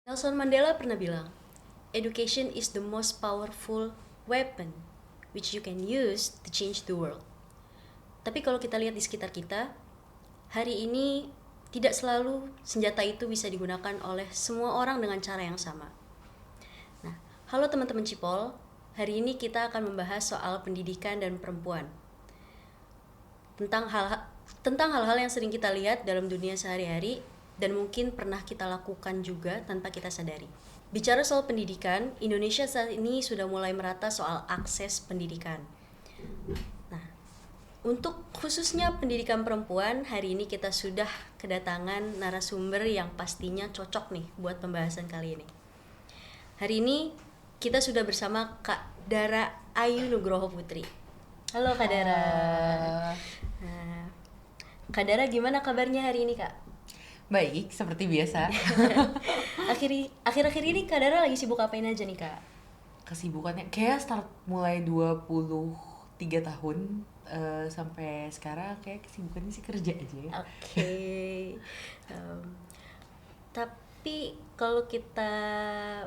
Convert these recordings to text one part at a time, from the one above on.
Nelson Mandela pernah bilang, education is the most powerful weapon which you can use to change the world. Tapi kalau kita lihat di sekitar kita, hari ini tidak selalu senjata itu bisa digunakan oleh semua orang dengan cara yang sama. Nah, halo teman-teman Cipol, hari ini kita akan membahas soal pendidikan dan perempuan. Tentang hal-hal yang sering kita lihat dalam dunia sehari-hari dan mungkin pernah kita lakukan juga tanpa kita sadari. Bicara soal pendidikan, Indonesia saat ini sudah mulai merata soal akses pendidikan. Nah, untuk khususnya pendidikan perempuan, hari ini kita sudah kedatangan narasumber yang pastinya cocok nih buat pembahasan kali ini. Hari ini kita sudah bersama Kak Dara Ayu Nugroho Putri. Halo Kak Dara. Nah, Kak Dara gimana kabarnya hari ini Kak? Baik, seperti biasa. Akhir-akhir ini Kak Dara lagi sibuk apain aja nih Kak? Kesibukannya kayak start mulai 23 tahun sampai sekarang kayak kesibukannya sih kerja aja ya. Oke. Tapi kalau kita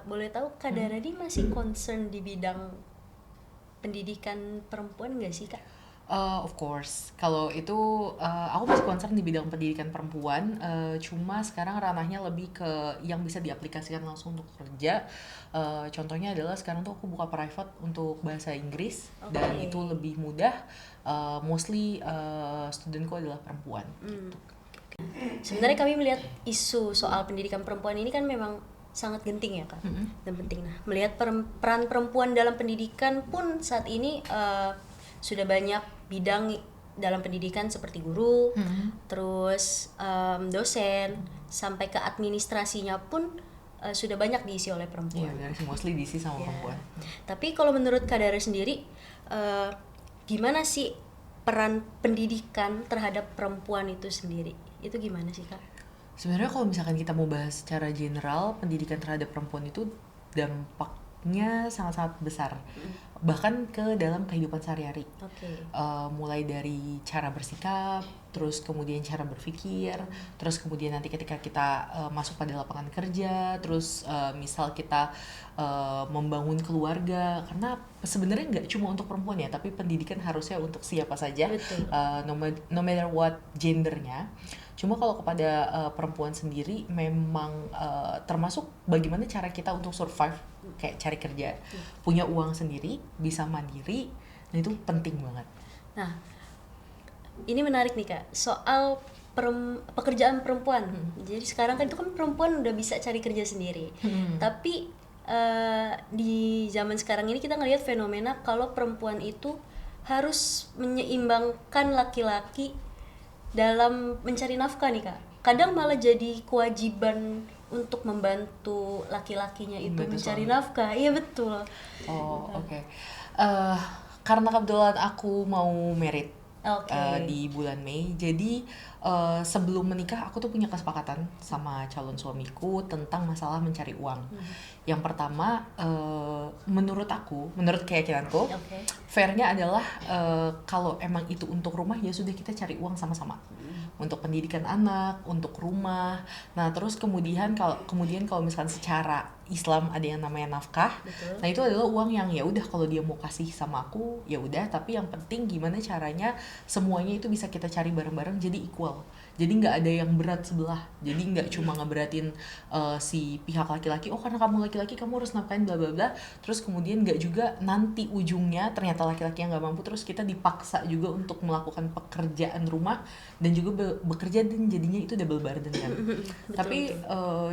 boleh tahu Kak Dara ini masih concern di bidang pendidikan perempuan nggak sih Kak? Of course, kalau itu aku masih concern di bidang pendidikan perempuan, cuma sekarang ranahnya lebih ke yang bisa diaplikasikan langsung untuk kerja. Contohnya adalah sekarang tuh aku buka private untuk bahasa Inggris. Dan itu lebih mudah, mostly studentku adalah perempuan. Gitu. Sebenarnya kami melihat isu soal pendidikan perempuan ini kan memang sangat genting ya Kak, dan penting. Nah, melihat peran perempuan dalam pendidikan pun saat ini sudah banyak bidang dalam pendidikan seperti guru, terus dosen, sampai ke administrasinya pun sudah banyak diisi oleh perempuan. Iya, mostly diisi sama perempuan. Tapi kalau menurut Kak Dara sendiri, gimana sih peran pendidikan terhadap perempuan itu sendiri? Itu gimana sih Kak? Sebenarnya kalau misalkan kita mau bahas secara general, pendidikan terhadap perempuan itu dampaknya sangat-sangat besar. Bahkan ke dalam kehidupan sehari-hari. Mulai dari cara bersikap, terus kemudian cara berpikir, terus kemudian nanti ketika kita masuk pada lapangan kerja, terus misal kita membangun keluarga, karena sebenarnya nggak cuma untuk perempuan ya, tapi pendidikan harusnya untuk siapa saja, no matter what gendernya. Cuma kalau kepada perempuan sendiri memang termasuk bagaimana cara kita untuk survive, kayak cari kerja, punya uang sendiri, bisa mandiri, nah itu penting banget. Nah, ini menarik nih Kak, soal pekerjaan perempuan. Jadi sekarang kan itu kan perempuan udah bisa cari kerja sendiri. Tapi di zaman sekarang ini kita ngelihat fenomena kalau perempuan itu harus menyeimbangkan laki-laki dalam mencari nafkah nih Kak. Kadang malah jadi kewajiban untuk membantu laki-lakinya itu mencari nafkah. Iya betul. Oke. Karena kebetulan aku mau merit di bulan Mei, jadi sebelum menikah aku tuh punya kesepakatan sama calon suamiku tentang masalah mencari uang. Yang pertama, menurut keyakinanku, fairnya adalah kalau emang itu untuk rumah ya sudah kita cari uang sama-sama. Untuk pendidikan anak, untuk rumah. Nah, terus kemudian kalau misalkan secara Islam ada yang namanya nafkah. Betul. Nah, itu adalah uang yang ya udah kalau dia mau kasih sama aku, ya udah, tapi yang penting gimana caranya semuanya itu bisa kita cari bareng-bareng jadi equal. Jadi nggak ada yang berat sebelah. Jadi nggak cuma ngeberatin si pihak laki-laki, oh karena kamu laki-laki kamu harus nafkahin bla bla bla. Terus kemudian nggak juga nanti ujungnya ternyata laki-laki yang nggak mampu, terus kita dipaksa juga untuk melakukan pekerjaan rumah dan juga bekerja, dan jadinya itu double burden kan. Tapi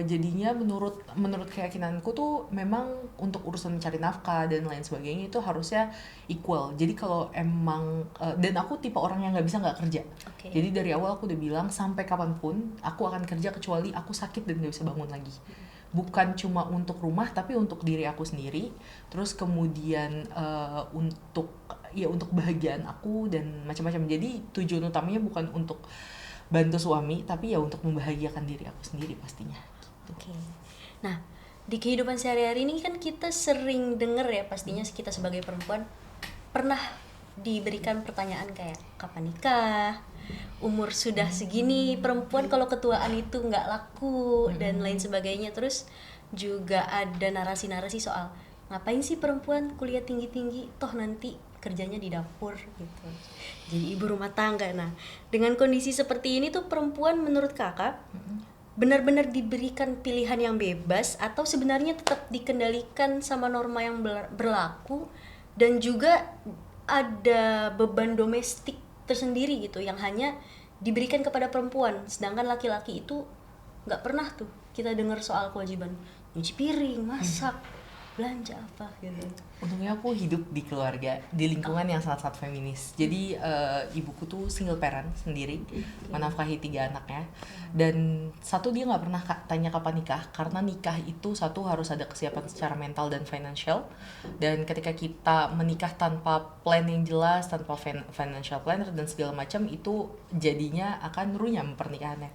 jadinya menurut keyakinanku tuh memang untuk urusan mencari nafkah dan lain sebagainya itu harusnya equal. Jadi kalau emang dan aku tipe orang yang nggak bisa nggak kerja. Jadi dari awal aku udah bilang sampai kapanpun aku akan kerja kecuali aku sakit dan nggak bisa bangun lagi. Bukan cuma untuk rumah tapi untuk diri aku sendiri. Terus kemudian untuk kebahagiaan aku dan macam-macam. Jadi tujuan utamanya bukan untuk bantu suami tapi ya untuk membahagiakan diri aku sendiri pastinya. Oke. Nah, di kehidupan sehari-hari ini kan kita sering dengar ya, pastinya kita sebagai perempuan pernah diberikan pertanyaan kayak kapan nikah, umur sudah segini perempuan kalau ketuaan itu nggak laku dan lain sebagainya. Terus juga ada narasi-narasi soal ngapain sih perempuan kuliah tinggi-tinggi, toh nanti kerjanya di dapur gitu, jadi ibu rumah tangga. Nah, dengan kondisi seperti ini tuh perempuan menurut kakak benar-benar diberikan pilihan yang bebas atau sebenarnya tetap dikendalikan sama norma yang berlaku, dan juga ada beban domestik tersendiri gitu yang hanya diberikan kepada perempuan, sedangkan laki-laki itu nggak pernah tuh kita dengar soal kewajiban nyuci piring, masak, belanja apa gitu. Untungnya aku hidup di keluarga, di lingkungan yang sangat-sangat feminis. Jadi ibuku tuh single parent sendiri, menafkahi 3 anaknya. Dan satu, dia nggak pernah tanya kapan nikah, karena nikah itu satu harus ada kesiapan secara mental dan financial. Dan ketika kita menikah tanpa plan yang jelas, tanpa financial planner dan segala macam, itu jadinya akan runyam pernikahannya.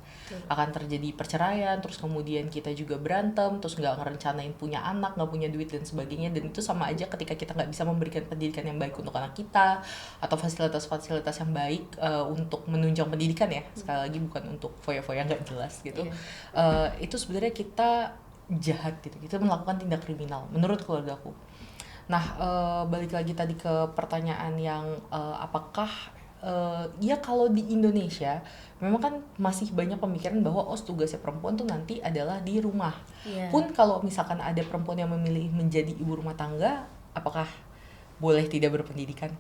Akan terjadi perceraian, terus kemudian kita juga berantem, terus nggak ngerencanain punya anak, nggak punya duit dan sebagainya. Dan itu sama aja ketika kita nggak bisa memberikan pendidikan yang baik untuk anak kita, atau fasilitas-fasilitas yang baik untuk menunjang pendidikan ya, sekali lagi bukan untuk foya-foya nggak jelas gitu. Itu sebenarnya kita jahat gitu, kita melakukan tindak kriminal menurut keluargaku. Nah, balik lagi tadi ke pertanyaan yang apakah ya kalau di Indonesia memang kan masih banyak pemikiran bahwa tugasnya perempuan tuh nanti adalah di rumah. Pun kalau misalkan ada perempuan yang memilih menjadi ibu rumah tangga, apakah boleh tidak berpendidikan?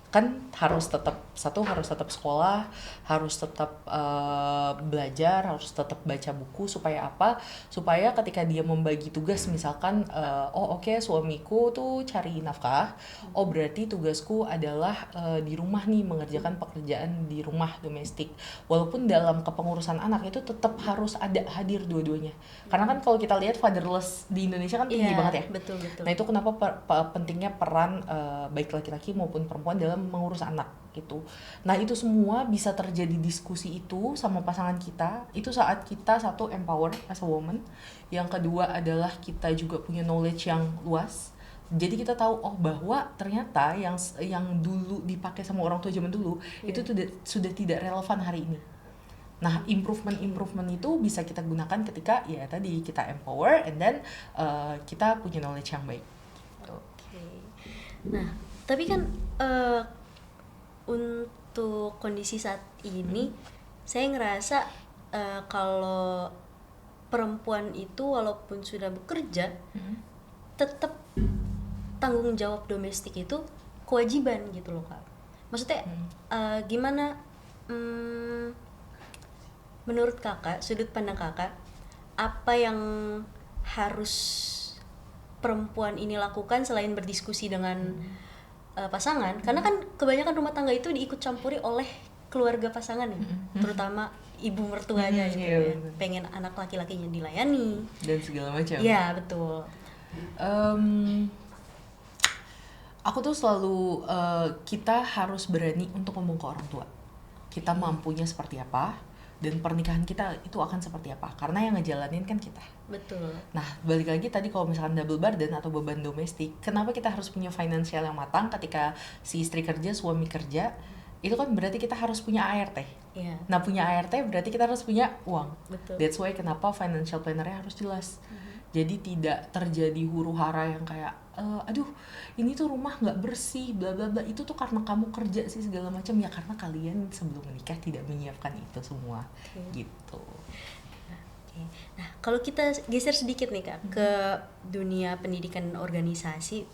Kan harus tetap sekolah, harus tetap belajar, harus tetap baca buku. Supaya apa? Supaya ketika dia membagi tugas, misalkan oke, suamiku tuh cari nafkah, berarti tugasku adalah di rumah nih, mengerjakan pekerjaan di rumah domestik. Walaupun dalam kepengurusan anak itu tetap harus ada hadir dua-duanya, karena kan kalau kita lihat fatherless di Indonesia kan tinggi banget ya. Betul. Nah, itu kenapa pentingnya peran baik laki-laki maupun perempuan dalam mengurus anak gitu. Nah, itu semua bisa terjadi diskusi itu sama pasangan kita. Itu saat kita satu empower as a woman, yang kedua adalah kita juga punya knowledge yang luas. Jadi kita tahu bahwa ternyata yang dulu dipakai sama orang tua zaman dulu itu sudah tidak relevan hari ini. Nah, improvement itu bisa kita gunakan ketika ya tadi kita empower and then kita punya knowledge yang baik. Oke. Nah, tapi kan untuk kondisi saat ini saya ngerasa kalau perempuan itu walaupun sudah bekerja tetap tanggung jawab domestik itu kewajiban gitu loh Kak. Maksudnya gimana menurut Kakak, sudut pandang Kakak, apa yang harus perempuan ini lakukan selain berdiskusi dengan pasangan? Karena kan kebanyakan rumah tangga itu diikut campuri oleh keluarga pasangan ya, terutama ibu mertuanya gitu ya. Pengen anak laki-lakinya dilayani dan segala macam. Iya, betul. Aku tuh selalu kita harus berani untuk ngomong ke orang tua. Kita mampunya seperti apa, dan pernikahan kita itu akan seperti apa, karena yang ngejalanin kan kita. Betul. Nah, balik lagi tadi kalau misalkan double burden atau beban domestik, kenapa kita harus punya finansial yang matang ketika si istri kerja, suami kerja? Itu kan berarti kita harus punya ART. Yeah. Nah, punya ART berarti kita harus punya uang. Betul. That's why kenapa financial planner-nya harus jelas. Jadi tidak terjadi huru hara yang kayak aduh ini tuh rumah nggak bersih bla bla bla, itu tuh karena kamu kerja sih segala macam, ya karena kalian sebelum menikah tidak menyiapkan itu semua. Gitu. Nah, kalau kita geser sedikit nih Kak ke dunia pendidikan dan organisasi,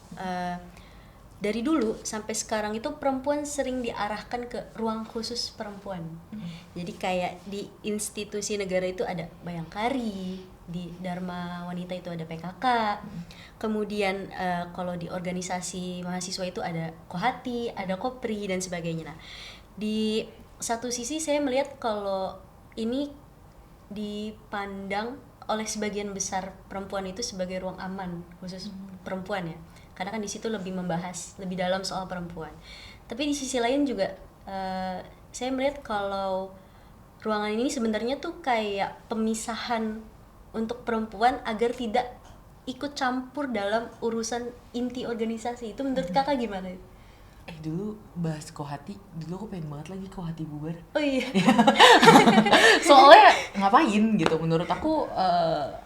dari dulu sampai sekarang itu perempuan sering diarahkan ke ruang khusus perempuan. Jadi kayak di institusi negara itu ada Bayangkari, di Dharma Wanita itu ada PKK, kemudian kalau di organisasi mahasiswa itu ada Kohati, ada Kopri dan sebagainya. Nah, di satu sisi saya melihat kalau ini dipandang oleh sebagian besar perempuan itu sebagai ruang aman khusus perempuan ya, karena kan di situ lebih membahas lebih dalam soal perempuan. Tapi di sisi lain juga saya melihat kalau ruangan ini sebenarnya tuh kayak pemisahan untuk perempuan agar tidak ikut campur dalam urusan inti organisasi. Itu menurut kakak gimana? Dulu bahas Kohati, dulu aku pengen banget lagi Kohati bubar. Oh iya. Soalnya ngapain gitu, menurut aku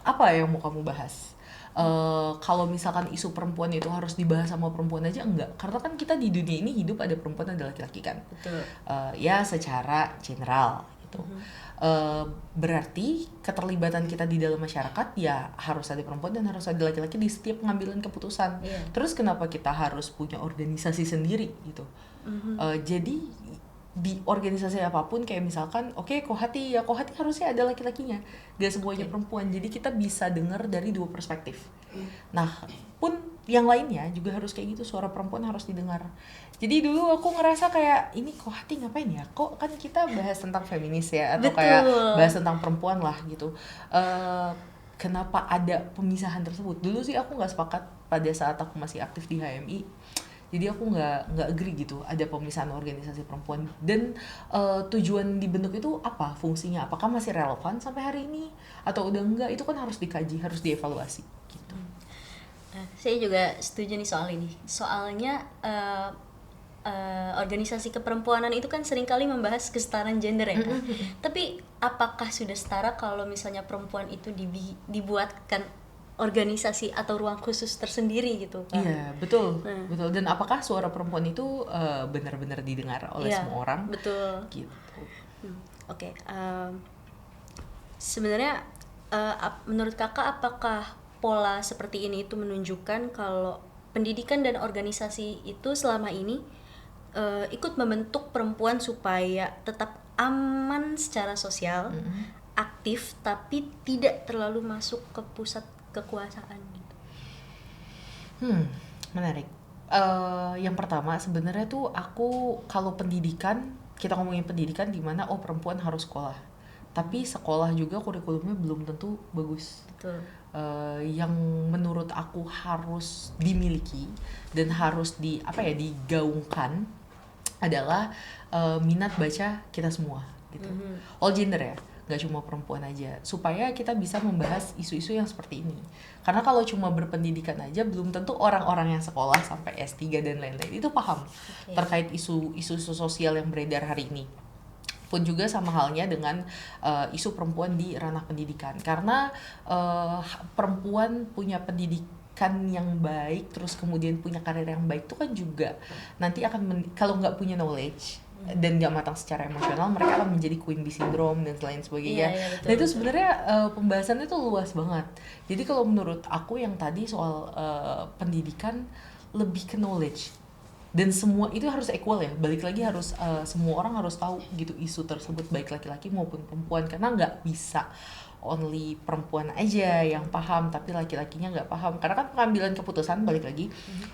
apa yang mau kamu bahas? Kalau misalkan isu perempuan itu harus dibahas sama perempuan aja, enggak, karena kan kita di dunia ini hidup ada perempuan ada laki-laki kan. Betul. Ya secara general gitu. Berarti keterlibatan kita di dalam masyarakat ya harus ada perempuan dan harus ada laki-laki di setiap pengambilan keputusan. Terus kenapa kita harus punya organisasi sendiri gitu? Jadi di organisasi apapun kayak misalkan Kohati harusnya ada laki-lakinya, gak semuanya perempuan, jadi kita bisa dengar dari dua perspektif. Nah pun yang lainnya juga harus kayak gitu, suara perempuan harus didengar. Jadi dulu aku ngerasa kayak ini Kohati ngapain ya, kok kan kita bahas tentang feminis ya, atau kayak bahas tentang perempuan lah gitu, kenapa ada pemisahan tersebut. Dulu sih aku nggak sepakat pada saat aku masih aktif di HMI. Jadi aku nggak agree gitu ada pemisahan organisasi perempuan. Dan tujuan dibentuk itu apa, fungsinya, apakah masih relevan sampai hari ini atau udah enggak, itu kan harus dikaji, harus dievaluasi gitu. Saya juga setuju nih soal ini. Soalnya organisasi keperempuanan itu kan seringkali membahas kesetaraan gender ya kan? Tapi apakah sudah setara kalau misalnya perempuan itu dibuatkan organisasi atau ruang khusus tersendiri gitu kan? Iya, betul. Betul. Dan apakah suara perempuan itu benar-benar didengar oleh semua orang? Betul. Gitu. Oke. Sebenarnya menurut kakak apakah pola seperti ini itu menunjukkan kalau pendidikan dan organisasi itu selama ini ikut membentuk perempuan supaya tetap aman secara sosial, aktif tapi tidak terlalu masuk ke pusat kekuasaan gitu? Menarik. Yang pertama sebenarnya tuh aku kalau pendidikan, kita ngomongin pendidikan di mana perempuan harus sekolah, tapi sekolah juga kurikulumnya belum tentu bagus. Betul. Yang menurut aku harus dimiliki dan harus digaungkan adalah minat baca kita semua gitu. All gender ya, nggak cuma perempuan aja, supaya kita bisa membahas isu-isu yang seperti ini. Karena kalau cuma berpendidikan aja belum tentu orang-orang yang sekolah sampai S3 dan lain-lain itu paham terkait isu sosial yang beredar hari ini. Pun juga sama halnya dengan isu perempuan di ranah pendidikan, karena perempuan punya pendidikan yang baik terus kemudian punya karir yang baik itu kan juga nanti akan kalau nggak punya knowledge dan nggak matang secara emosional, mereka akan menjadi queen bee syndrome dan lain sebagainya. Nah itu sebenarnya pembahasannya tuh luas banget. Jadi kalau menurut aku yang tadi soal pendidikan lebih ke knowledge, dan semua itu harus equal ya, balik lagi harus semua orang harus tahu gitu isu tersebut, baik laki-laki maupun perempuan, karena nggak bisa only perempuan aja yang paham tapi laki-lakinya nggak paham, karena kan pengambilan keputusan balik lagi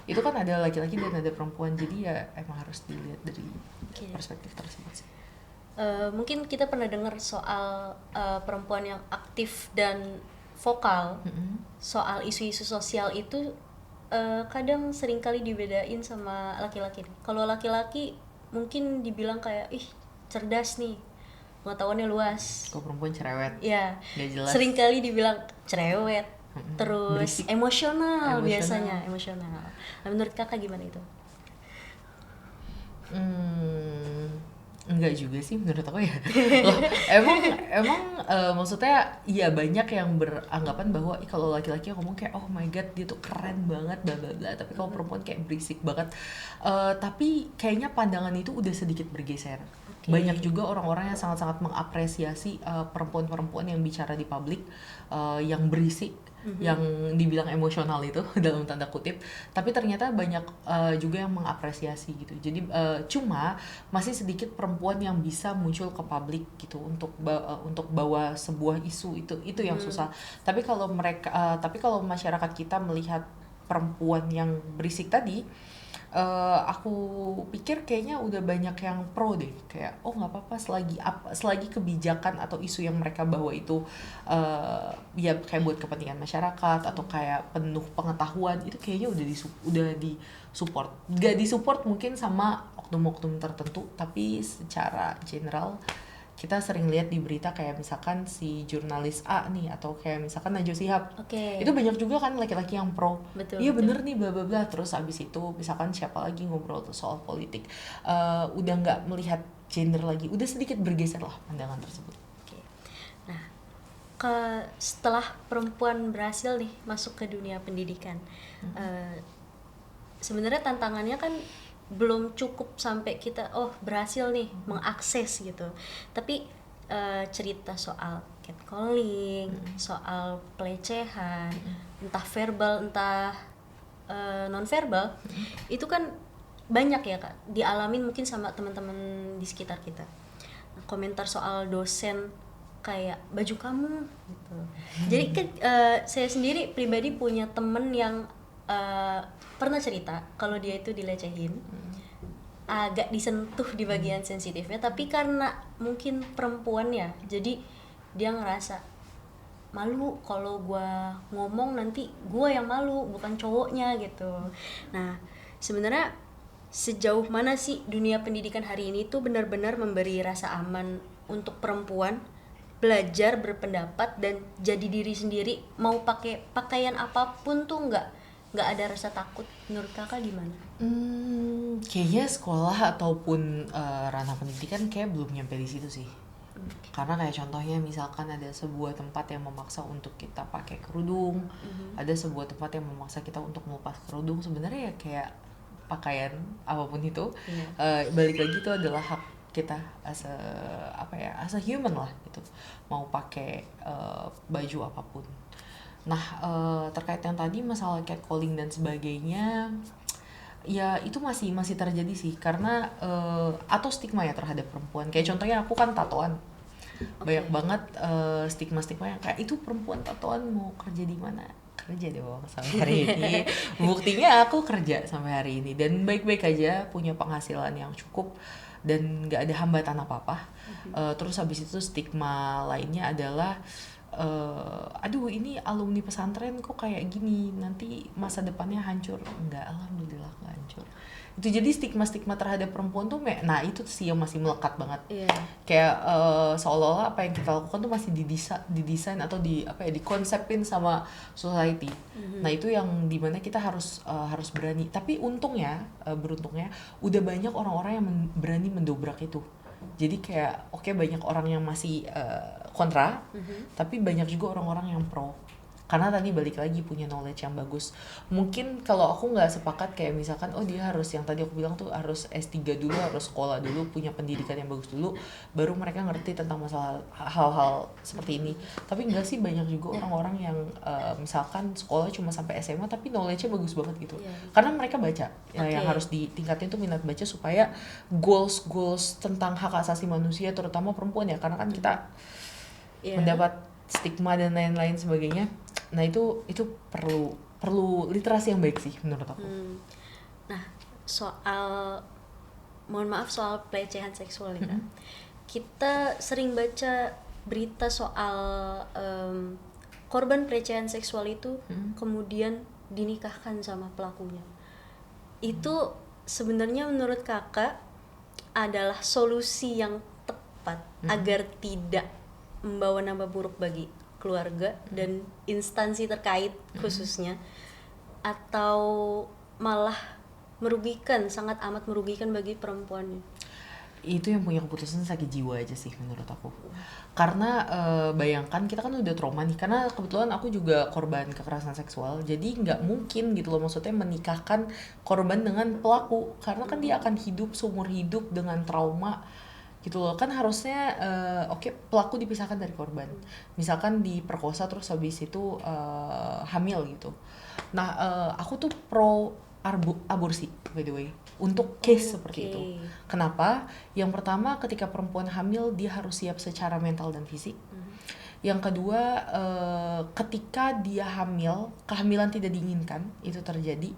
itu kan ada laki-laki dan ada perempuan, jadi ya emang harus dilihat dari perspektif tersebut sih. Mungkin kita pernah dengar soal perempuan yang aktif dan vokal soal isu-isu sosial itu kadang seringkali dibedain sama laki-laki. Kalau laki-laki mungkin dibilang kayak cerdas nih, pengetahuannya luas. Kalau perempuan cerewet. Ya. Gak jelas. Seringkali dibilang cerewet, terus berisik. Emosional biasanya, emosional. Nah, menurut kakak gimana itu? Enggak juga sih menurut aku ya. Loh, emang maksudnya ya banyak yang beranggapan bahwa kalau laki-laki ngomong kayak oh my god dia tuh keren banget bla bla bla, tapi kalau perempuan kayak berisik banget. Tapi kayaknya pandangan itu udah sedikit bergeser. Banyak juga orang-orang yang sangat-sangat mengapresiasi perempuan-perempuan yang bicara di publik, yang berisik, yang dibilang emosional itu dalam tanda kutip, tapi ternyata banyak juga yang mengapresiasi gitu. Jadi cuma masih sedikit perempuan yang bisa muncul ke publik gitu untuk bawa sebuah isu, itu yang susah. Tapi kalau masyarakat kita melihat perempuan yang berisik tadi, aku pikir kayaknya udah banyak yang pro deh, kayak nggak apa-apa selagi kebijakan atau isu yang mereka bawa itu ya kayak buat kepentingan masyarakat atau kayak penuh pengetahuan, itu kayaknya udah disupport. Gak disupport mungkin sama oknum-oknum tertentu, tapi secara general kita sering lihat di berita kayak misalkan si jurnalis A nih, atau kayak misalkan Najwa Shihab, itu banyak juga kan laki-laki yang pro, iya bener nih bla bla bla, terus abis itu misalkan siapa lagi ngobrol tuh soal politik, udah nggak melihat gender lagi, udah sedikit bergeser lah pandangan tersebut. Nah, setelah perempuan berhasil nih masuk ke dunia pendidikan, sebenarnya tantangannya kan belum cukup sampai kita berhasil nih mengakses gitu, tapi cerita soal catcalling, soal pelecehan, entah verbal entah non verbal, itu kan banyak ya Kak dialamin mungkin sama teman-teman di sekitar kita. Komentar soal dosen kayak baju kamu gitu. Jadi saya sendiri pribadi punya temen yang pernah cerita kalau dia itu dilecehin, agak disentuh di bagian sensitifnya, tapi karena mungkin perempuan ya, jadi dia ngerasa malu kalau gua ngomong nanti gua yang malu bukan cowoknya gitu. Nah sebenarnya sejauh mana sih dunia pendidikan hari ini tuh benar-benar memberi rasa aman untuk perempuan belajar berpendapat dan jadi diri sendiri, mau pakai pakaian apapun tuh nggak ada rasa takut. Menurut kakak gimana? Kayaknya sekolah ataupun ranah pendidikan kayak belum nyampe di situ sih. Karena kayak contohnya misalkan ada sebuah tempat yang memaksa untuk kita pakai kerudung, ada sebuah tempat yang memaksa kita untuk melepas kerudung. Sebenarnya ya kayak pakaian apapun itu, balik lagi itu adalah hak kita as a human lah gitu, mau pakai baju apapun. Nah terkait yang tadi masalah catcalling dan sebagainya, ya itu masih terjadi sih, karena atau stigma ya terhadap perempuan. Kayak contohnya aku kan tatoan, banyak banget stigma yang kayak itu perempuan tatoan mau kerja di mana, kerja dong sampai hari ini. Buktinya aku kerja sampai hari ini dan baik-baik aja, punya penghasilan yang cukup dan nggak ada hambatan apa-apa. Terus habis itu stigma lainnya adalah aduh ini alumni pesantren kok kayak gini, nanti masa depannya hancur. Enggak, alhamdulillah nggak hancur. Itu jadi stigma terhadap perempuan tuh nah itu sih yang masih melekat banget. Kayak seolah-olah apa yang kita lakukan tuh masih didesain atau dikonsepin sama society. Nah itu yang dimana kita harus berani. Tapi beruntungnya udah banyak orang-orang yang berani mendobrak itu. Jadi kayak banyak orang yang masih kontra, tapi banyak juga orang-orang yang pro. Karena tadi balik lagi punya knowledge yang bagus. Mungkin kalau aku nggak sepakat kayak misalkan dia harus, yang tadi aku bilang tuh harus S3 dulu, harus sekolah dulu, punya pendidikan yang bagus dulu, baru mereka ngerti tentang masalah hal-hal seperti ini. Tapi enggak sih, banyak juga orang-orang yang misalkan sekolah cuma sampai SMA tapi knowledge-nya bagus banget gitu. Karena mereka baca. Yang harus ditingkatin tuh minat baca supaya goals tentang hak asasi manusia terutama perempuan ya, karena kan kita mendapat stigma dan lain-lain sebagainya. Nah itu perlu literasi yang baik sih menurut aku. Nah soal pelecehan seksual ya, kita sering baca berita soal korban pelecehan seksual itu kemudian dinikahkan sama pelakunya. Itu sebenarnya menurut kakak adalah solusi yang tepat agar tidak membawa nama buruk bagi keluarga dan instansi terkait khususnya, atau malah sangat amat merugikan bagi perempuannya? Itu yang punya keputusan sakit jiwa aja sih menurut aku. Karena bayangkan kita kan udah trauma nih, karena kebetulan aku juga korban kekerasan seksual, jadi nggak mungkin gitu loh, maksudnya menikahkan korban dengan pelaku, karena kan dia akan hidup seumur hidup dengan trauma gitu loh. Kan harusnya pelaku dipisahkan dari korban, misalkan diperkosa terus habis itu hamil gitu. Nah aku tuh pro aborsi by the way untuk case seperti itu. Kenapa? Yang pertama, ketika perempuan hamil dia harus siap secara mental dan fisik. Yang kedua, ketika dia hamil, kehamilan tidak diinginkan itu terjadi,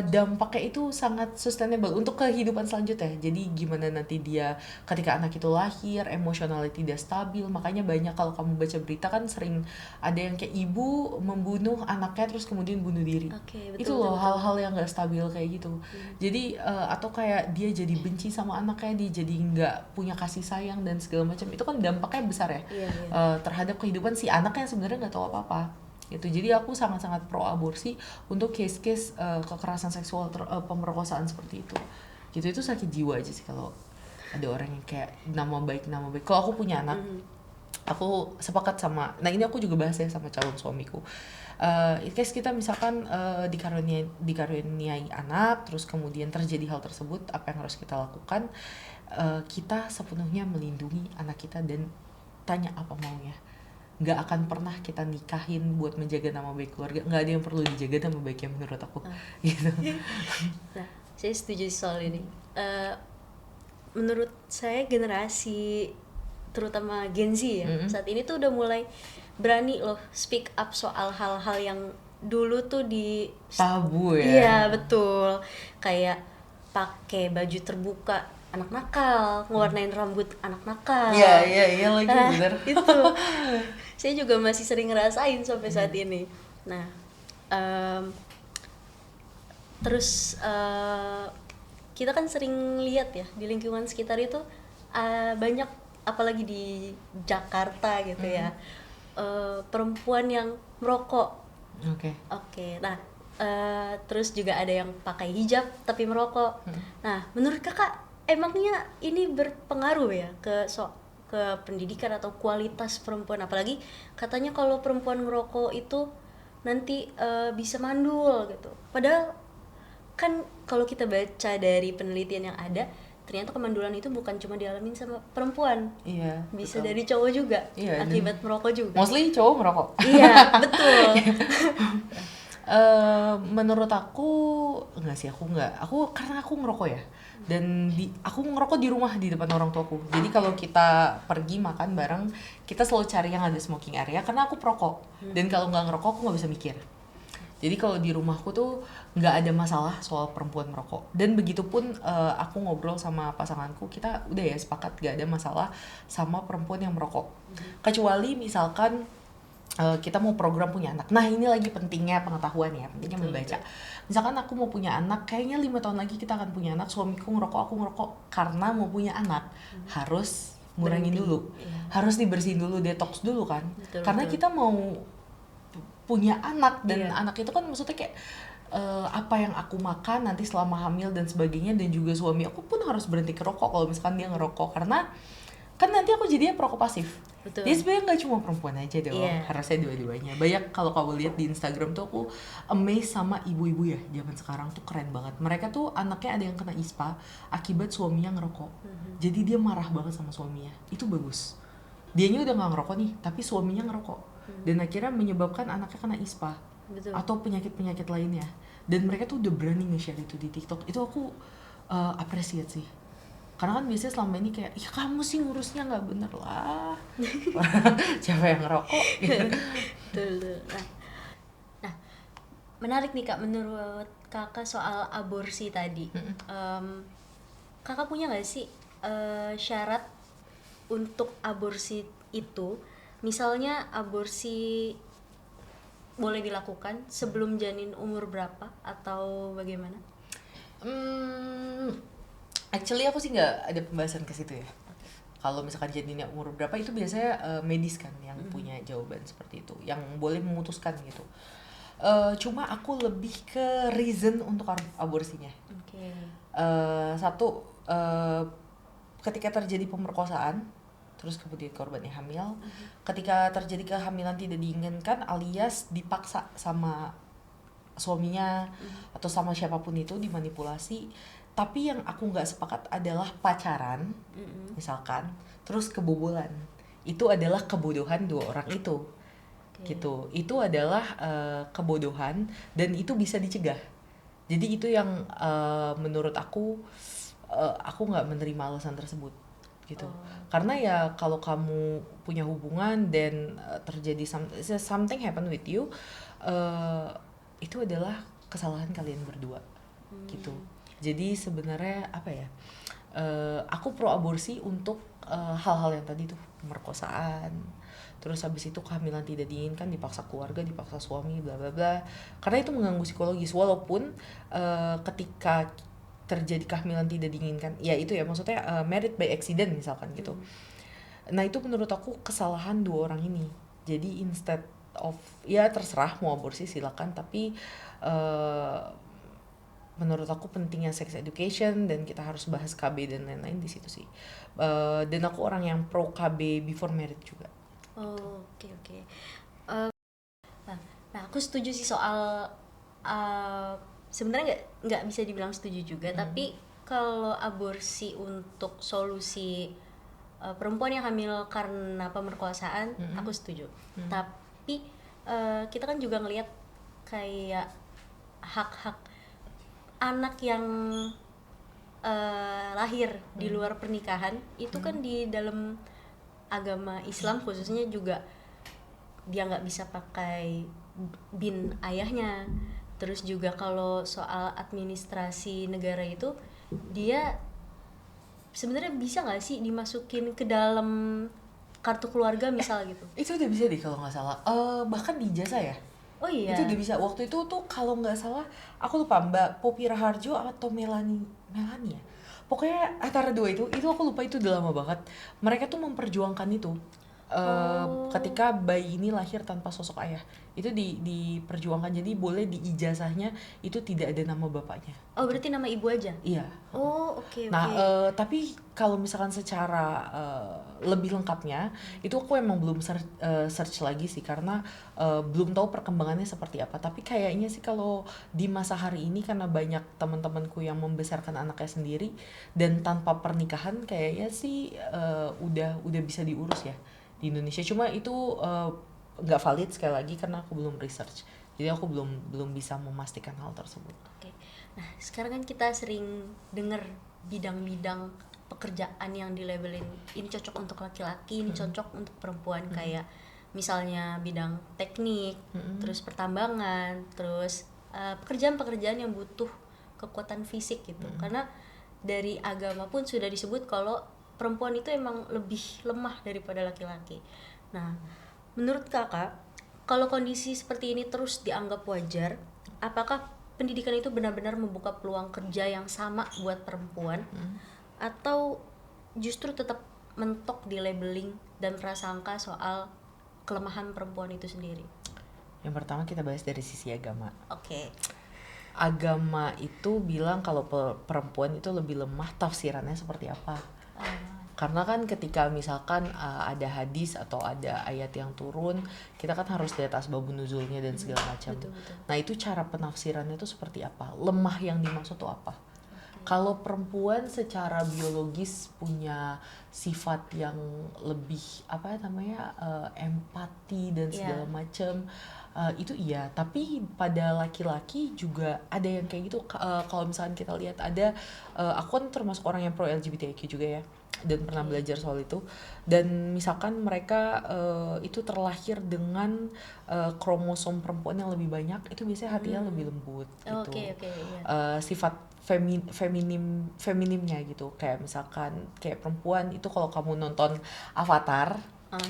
dampaknya itu sangat sustainable untuk kehidupan selanjutnya. Jadi gimana nanti dia ketika anak itu lahir, emosionalnya tidak stabil. Makanya banyak kalau kamu baca berita kan sering ada yang kayak ibu membunuh anaknya terus kemudian bunuh diri. Itu loh hal-hal yang gak stabil kayak gitu. Jadi atau kayak dia jadi benci sama anaknya, dia jadi gak punya kasih sayang dan segala macam. Itu kan dampaknya besar ya. Terhadap kehidupan si anak yang sebenarnya gak tahu apa-apa gitu. Jadi aku sangat-sangat pro aborsi untuk case-case kekerasan seksual, pemerkosaan seperti itu gitu. Itu sakit jiwa aja sih kalau ada orang yang kayak nama baik. Kalau aku punya anak, aku sepakat sama, nah ini aku juga bahas ya sama calon suamiku. In case kita misalkan dikaruniai anak, terus kemudian terjadi hal tersebut, apa yang harus kita lakukan? Kita sepenuhnya melindungi anak kita dan tanya apa maunya. Nggak akan pernah kita nikahin buat menjaga nama baik keluarga, nggak ada yang perlu dijaga nama baiknya menurut aku. Gitu. Nah, saya setuju soal ini. Menurut saya generasi terutama Gen Z ya, saat ini tuh udah mulai berani loh speak up soal hal-hal yang dulu tuh di Tabu ya. Iya, betul. Kayak pakai baju terbuka anak nakal, ngewarnain rambut anak nakal. Iya lagi bener. Itu saya juga masih sering ngerasain sampai saat ini. Nah, terus kita kan sering lihat ya di lingkungan sekitar itu banyak, apalagi di Jakarta gitu ya, perempuan yang merokok. Oke. Nah, terus juga ada yang pakai hijab tapi merokok. Nah, menurut kakak emangnya ini berpengaruh ya ke pendidikan atau kualitas perempuan, apalagi katanya kalau perempuan ngerokok itu nanti bisa mandul gitu. Padahal kan kalau kita baca dari penelitian yang ada, ternyata kemandulan itu bukan cuma dialamin sama perempuan. Iya. Bisa betul. dari cowok juga. Iya, akibat merokok juga. Mostly cowok merokok. Iya, betul. Menurut aku enggak sih, aku karena aku ngerokok ya, dan aku ngerokok di rumah di depan orang tuaku. Jadi kalau kita pergi makan bareng, kita selalu cari yang ada smoking area karena aku perokok. Dan kalau nggak ngerokok aku nggak bisa mikir. Jadi kalau di rumahku tuh nggak ada masalah soal perempuan merokok. Dan begitupun aku ngobrol sama pasanganku, kita udah ya sepakat gak ada masalah sama perempuan yang merokok. Kecuali misalkan kita mau program punya anak. Nah ini lagi pentingnya pengetahuan ya, pentingnya membaca. Misalkan aku mau punya anak, kayaknya 5 tahun lagi kita akan punya anak, suamiku ngerokok, aku ngerokok, karena mau punya anak harus ngurangin dulu, harus dibersihin dulu, detox dulu kan. Karena kita mau punya anak dan anak itu kan maksudnya kayak apa yang aku makan nanti selama hamil dan sebagainya, dan juga suami aku pun harus berhenti kerokok kalau misalkan dia ngerokok, karena kan nanti aku jadinya perokok pasif. Betul. Jadi sebenarnya nggak cuma perempuan aja dong, harusnya dua-duanya. Banyak kalau kamu lihat di Instagram tuh aku amazed sama ibu-ibu ya zaman sekarang tuh keren banget. Mereka tuh anaknya ada yang kena ISPA akibat suaminya ngerokok. Jadi dia marah banget sama suaminya. Itu bagus. Dianya udah nggak ngerokok nih, tapi suaminya ngerokok. Dan akhirnya menyebabkan anaknya kena ISPA. Betul. Atau penyakit-penyakit lainnya. Dan mereka tuh udah berani nge-share itu di TikTok. Itu aku appreciate sih. Karena kan biasanya selama ini kayak, ya kamu sih ngurusnya nggak bener lah. Siapa yang ngerokok? Betul. Nah, menarik nih Kak, menurut kakak soal aborsi tadi. Kakak punya nggak sih syarat untuk aborsi itu? Misalnya aborsi boleh dilakukan sebelum janin umur berapa atau bagaimana? Actually aku sih nggak ada pembahasan ke situ ya. Kalau misalkan janinnya umur berapa itu biasanya medis kan yang punya jawaban seperti itu, yang boleh memutuskan gitu. Cuma aku lebih ke reason untuk aborsinya. Satu, ketika terjadi pemerkosaan, terus kemudian korbannya hamil, ketika terjadi kehamilan tidak diinginkan alias dipaksa sama suaminya atau sama siapapun itu, dimanipulasi. Tapi yang aku nggak sepakat adalah pacaran, misalkan, terus kebobolan. Itu adalah kebodohan dua orang itu, gitu. Itu adalah kebodohan dan itu bisa dicegah. Jadi itu yang menurut aku nggak menerima alasan tersebut, gitu. Karena ya kalau kamu punya hubungan dan terjadi something happen with you, itu adalah kesalahan kalian berdua, gitu. Jadi sebenarnya apa ya, aku pro aborsi untuk hal-hal yang tadi tuh, pemerkosaan, terus habis itu kehamilan tidak diinginkan, dipaksa keluarga, dipaksa suami, bla bla bla, karena itu mengganggu psikologis. Walaupun ketika terjadi kehamilan tidak diinginkan, ya itu ya maksudnya married by accident misalkan gitu. Nah itu menurut aku kesalahan dua orang ini. Jadi instead of, ya terserah mau aborsi silakan, tapi menurut aku pentingnya sex education dan kita harus bahas KB dan lain-lain di situ sih. Dan aku orang yang pro KB before marriage juga. Oh, oke oke. Nah, nah, aku setuju sih soal sebenarnya nggak bisa dibilang setuju juga, tapi kalau aborsi untuk solusi perempuan yang hamil karena pemerkosaan, aku setuju. Tapi kita kan juga ngelihat kayak hak-hak anak yang lahir di luar pernikahan itu kan di dalam agama Islam khususnya juga dia nggak bisa pakai bin ayahnya. Terus juga kalau soal administrasi negara itu dia sebenarnya bisa nggak sih dimasukin ke dalam kartu keluarga misal gitu. Itu udah bisa deh kalau nggak salah. Bahkan di ijazah ya. Oh Itu iya. udah bisa. Waktu itu tuh kalau nggak salah, aku lupa Mbak Popi Raharjo atau Melanie ya. Pokoknya antara dua itu aku lupa, itu udah lama banget. Mereka tuh memperjuangkan itu. Oh. Ketika bayi ini lahir tanpa sosok ayah, itu diperjuangkan, jadi boleh di ijazahnya itu tidak ada nama bapaknya Oh, gitu. berarti nama ibu aja. Iya. Oh, oke Nah, oke. tapi kalau misalkan secara lebih lengkapnya, itu aku emang belum search lagi sih, karena belum tahu perkembangannya seperti apa. Tapi kayaknya sih kalau di masa hari ini, karena banyak teman-temanku yang membesarkan anaknya sendiri dan tanpa pernikahan, kayaknya sih udah bisa diurus ya di Indonesia. Cuma itu nggak valid sekali lagi karena aku belum research. Jadi aku belum bisa memastikan hal tersebut. Oke. Nah, sekarang kan kita sering dengar bidang-bidang pekerjaan yang dilabelin ini cocok untuk laki-laki, ini cocok untuk perempuan, kayak misalnya bidang teknik, terus pertambangan, terus pekerjaan-pekerjaan yang butuh kekuatan fisik gitu. Karena dari agama pun sudah disebut kalau perempuan itu emang lebih lemah daripada laki-laki. Nah, menurut kakak, kalau kondisi seperti ini terus dianggap wajar, apakah pendidikan itu benar-benar membuka peluang kerja yang sama buat perempuan, atau justru tetap mentok di labeling dan prasangka soal kelemahan perempuan itu sendiri? Yang pertama kita bahas dari sisi agama. Oke. Agama itu bilang kalau perempuan itu lebih lemah, tafsirannya seperti apa? Karena kan ketika misalkan ada hadis atau ada ayat yang turun, kita kan harus lihat asbabun nuzulnya dan segala macam. Betul betul. Nah, itu cara penafsirannya itu seperti apa? Lemah yang dimaksud itu apa? Kalau perempuan secara biologis punya sifat yang lebih apa namanya, empati dan segala Iya. macam, itu iya. Tapi pada laki-laki juga ada yang kayak gitu. Kalau misalkan kita lihat ada, aku kan termasuk orang yang pro LGBTQ juga ya, dan pernah Oke. belajar soal itu. Dan misalkan mereka itu terlahir dengan kromosom perempuan yang lebih banyak, itu biasanya hatinya lebih lembut gitu. Oke oke, iya. Sifat feminimnya gitu, kayak misalkan kayak perempuan itu, kalau kamu nonton Avatar,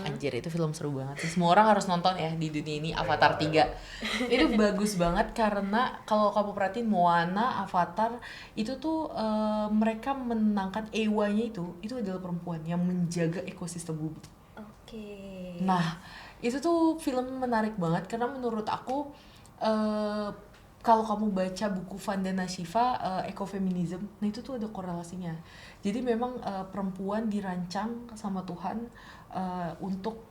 anjir itu film seru banget sih, semua orang harus nonton ya di dunia ini, Avatar 3 itu bagus banget. Karena kalau kamu perhatiin Moana, Avatar, itu tuh mereka menenangkan Ewa-nya, itu adalah perempuan yang menjaga ekosistem bumi. Oke. Nah, itu tuh film menarik banget karena menurut aku, eh kalau kamu baca buku Vandana Shiva, Ecofeminism, nah itu tuh ada korelasinya. Jadi memang perempuan dirancang sama Tuhan untuk